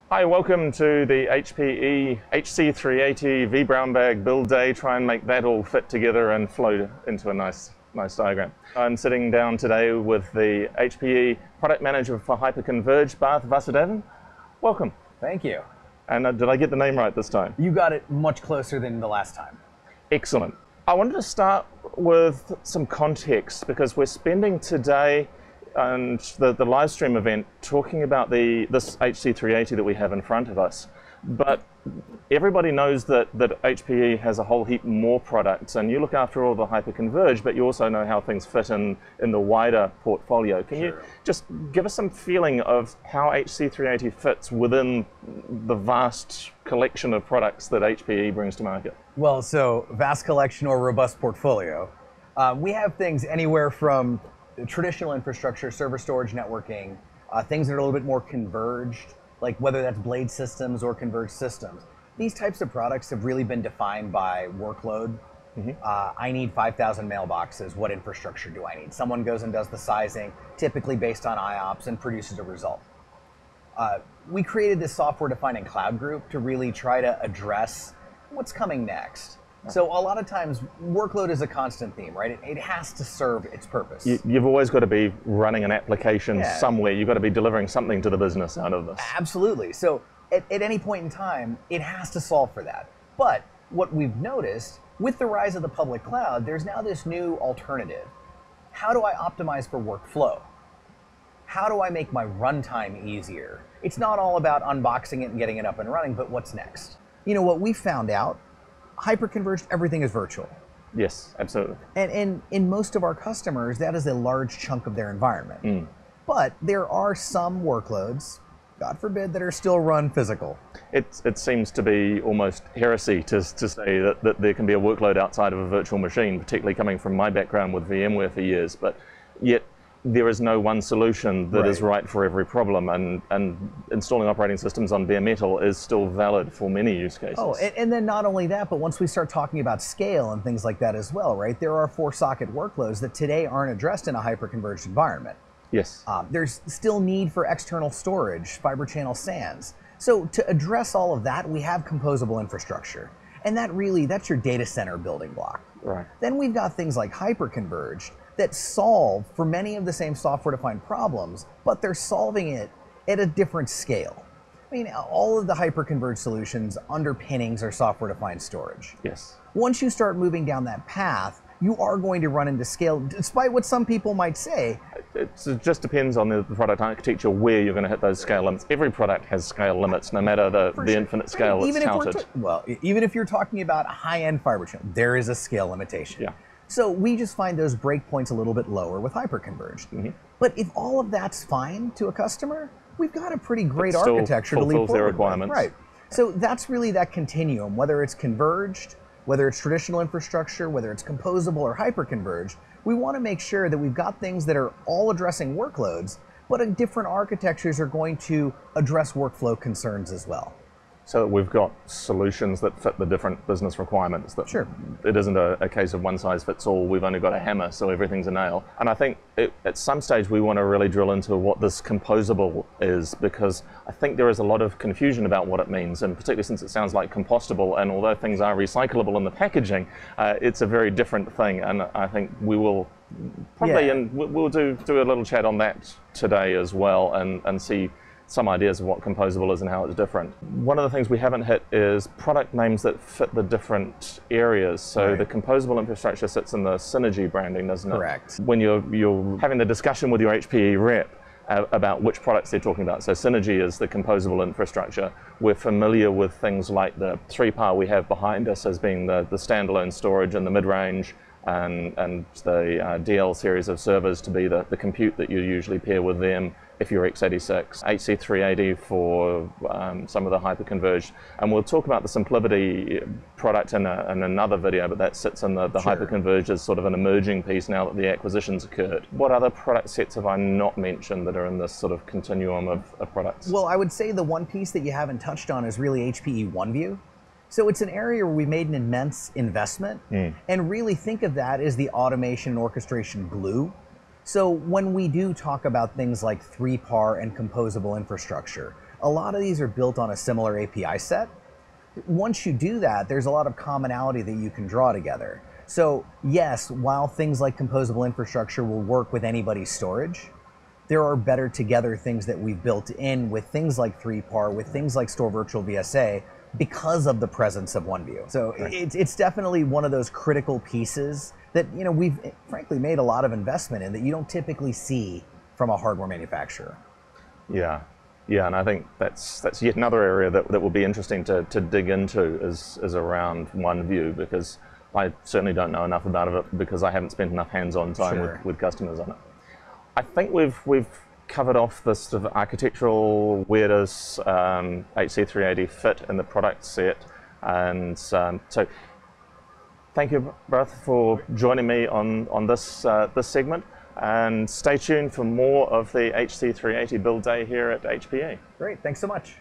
Hi, welcome to the HPE HC380 vBrownBag build day. Try and make that all fit together and flow into a nice diagram. I'm sitting down today with the HPE product manager for Hyperconverged, Bharath Vasudevan. Welcome. Thank you. And did I get the name right this time? You got it much closer than the last time. Excellent. I wanted to start with some context because we're spending today and the live stream event talking about this HC380 that we have in front of us. But everybody knows that HPE has a whole heap more products, and you look after all the Hyperconverged, but you also know how things fit in the wider portfolio. Can you just give us some feeling of how HC380 fits within the vast collection of products that HPE brings to market? Well, so vast collection or robust portfolio. We have things anywhere from traditional infrastructure, server storage, networking, things that are a little bit more converged, like whether that's blade systems or converged systems. These types of products have really been defined by workload. I need 5,000 mailboxes. What infrastructure do I need? Someone goes and does the sizing, typically based on IOPS, and produces a result. We created this software-defined cloud group to really try to address what's coming next. So a lot of times, workload is a constant theme, right? It has to serve its purpose. You've always got to be running an application somewhere. You've got to be delivering something to the business out of this. Absolutely. So at any point in time, it has to solve for that. But what we've noticed, with the rise of the public cloud, there's now this new alternative. How do I optimize for workflow? How do I make my runtime easier? It's not all about unboxing it and getting it up and running, but what's next? You know what we found out? Hyperconverged, everything is virtual. Yes, absolutely. And in most of our customers, that is a large chunk of their environment. But there are some workloads, God forbid, that are still run physical. It seems to be almost heresy to say that there can be a workload outside of a virtual machine, particularly coming from my background with VMware for years. But yet, there is no one solution that is right for every problem, and installing operating systems on bare metal is still valid for many use cases. Oh, and then not only that, but once we start talking about scale and things like that as well, right? There are 4-socket workloads that today aren't addressed in a hyperconverged environment. Yes. There's still need for external storage, fiber channel SANs. So to address all of that, we have composable infrastructure. And that's your data center building block. Right. Then we've got things like hyperconverged that solve for many of the same software-defined problems, but they're solving it at a different scale. I mean, all of the hyperconverged solutions underpinnings are software-defined storage. Yes. Once you start moving down that path, you are going to run into scale, despite what some people might say. It just depends on the product architecture where you're going to hit those scale limits. Every product has scale limits, no matter the infinite scale it's touted. Even if you're talking about high-end fiber channel, there is a scale limitation. Yeah. So we just find those breakpoints a little bit lower with hyperconverged. But if all of that's fine to a customer, we've got a pretty great architecture to leap forward their requirements. Right. So that's really that continuum, whether it's converged, whether it's traditional infrastructure, whether it's composable or hyperconverged. We want to make sure that we've got things that are all addressing workloads, but different architectures are going to address workflow concerns as well. So we've got solutions that fit the different business requirements. It isn't a case of one size fits all. We've only got a hammer, so everything's a nail. And I think at some stage we want to really drill into what this composable is, because I think there is a lot of confusion about what it means, and particularly since it sounds like compostable, and although things are recyclable in the packaging, it's a very different thing. And I think we will probably, and we'll do a little chat on that today as well, and see some ideas of what composable is and how it's different. One of the things we haven't hit is product names that fit the different areas. So the composable infrastructure sits in the Synergy branding, doesn't it? Correct. When you're having the discussion with your HPE rep about which products they're talking about. So Synergy is the composable infrastructure. We're familiar with things like the 3PAR we have behind us as being the standalone storage in the mid-range, and the DL series of servers to be the compute that you usually pair with them if you're x86, HC380 for some of the hyperconverged. And we'll talk about the SimpliVity product in another video, but that sits in the hyperconverged as sort of an emerging piece now that the acquisitions occurred. What other product sets have I not mentioned that are in this sort of continuum of products? Well, I would say the one piece that you haven't touched on is really HPE OneView. So it's an area where we made an immense investment, and really think of that as the automation and orchestration glue. So when we do talk about things like 3PAR and composable infrastructure, a lot of these are built on a similar API set. Once you do that, there's a lot of commonality that you can draw together. So yes, while things like composable infrastructure will work with anybody's storage, there are better together things that we've built in with things like 3PAR, with things like Store Virtual VSA, because of the presence of OneView. So it's definitely one of those critical pieces that we've frankly made a lot of investment in that you don't typically see from a hardware manufacturer. Yeah, and I think that's yet another area that will be interesting to dig into is around OneView, because I certainly don't know enough about it because I haven't spent enough hands-on time with customers on it. I think we've covered off the sort of architectural, where does HC380 fit in the product set, and so thank you, Bharath, for joining me on this segment, and stay tuned for more of the HC380 build day here at HPE. Great, thanks so much.